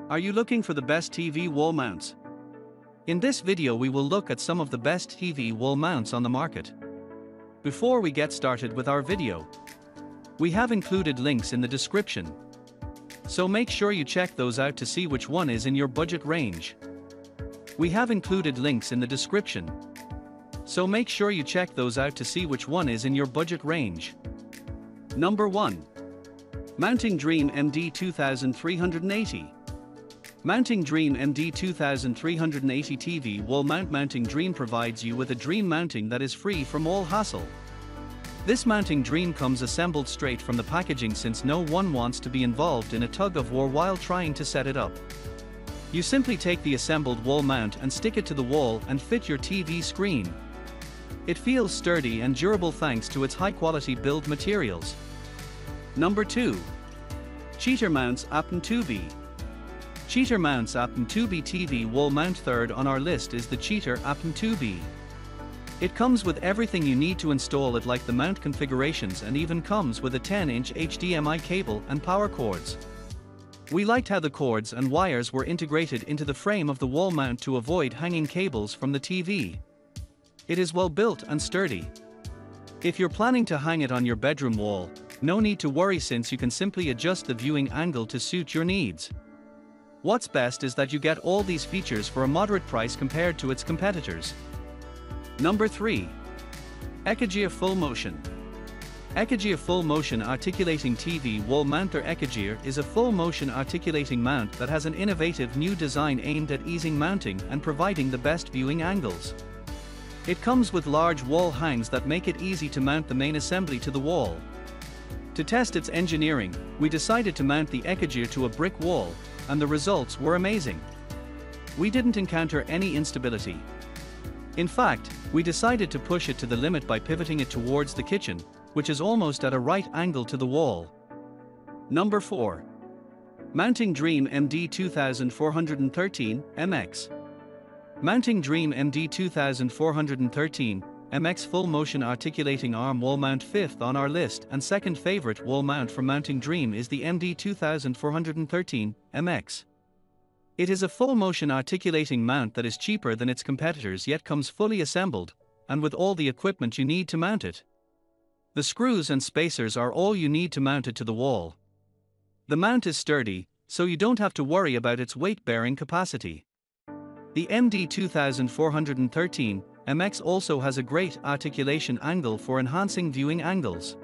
Are you looking for the best TV wall mounts? In this video we will look at some of the best TV wall mounts on the market. Before we get started with our video, we have included links in the description. So make sure you check those out to see which one is in your budget range. We have included links in the description. So make sure you check those out to see which one is in your budget range. Number 1. Mounting Dream MD2380. Mounting Dream MD2380 TV wall mount. Mounting Dream provides you with a dream mounting that is free from all hassle. This mounting dream comes assembled straight from the packaging, since no one wants to be involved in a tug of war while trying to set it up. You simply take the assembled wall mount and stick it to the wall and fit your TV screen. It feels sturdy and durable thanks to its high-quality build materials. Number 2. Cheetah mounts AP2B. Cheetah mounts AP2B TV wall mount. Third on our list is the Cheetah AP2B. It comes with everything you need to install it, like the mount configurations, and even comes with a 10-inch HDMI cable and power cords. We liked how the cords and wires were integrated into the frame of the wall mount to avoid hanging cables from the TV. It is well built and sturdy. If you're planning to hang it on your bedroom wall, no need to worry, since you can simply adjust the viewing angle to suit your needs. What's best is that you get all these features for a moderate price compared to its competitors. Number 3. ECHOGEAR Full Motion. ECHOGEAR Full Motion Articulating TV Wall Mount. ECHOGEAR is a full motion articulating mount that has an innovative new design aimed at easing mounting and providing the best viewing angles. It comes with large wall hangs that make it easy to mount the main assembly to the wall. To test its engineering, we decided to mount the ECHOGEAR to a brick wall, and the results were amazing. We didn't encounter any instability. In fact, we decided to push it to the limit by pivoting it towards the kitchen, which is almost at a right angle to the wall. Number 4. Mounting Dream MD2413-MX. Mounting Dream MD2413-MX Full Motion Articulating Arm Wall Mount. Fifth on our list and second favorite wall mount from Mounting Dream is the MD2413-MX. It is a full motion articulating mount that is cheaper than its competitors, yet comes fully assembled, and with all the equipment you need to mount it. The screws and spacers are all you need to mount it to the wall. The mount is sturdy, so you don't have to worry about its weight-bearing capacity. The MD2413-MX also has a great articulation angle for enhancing viewing angles.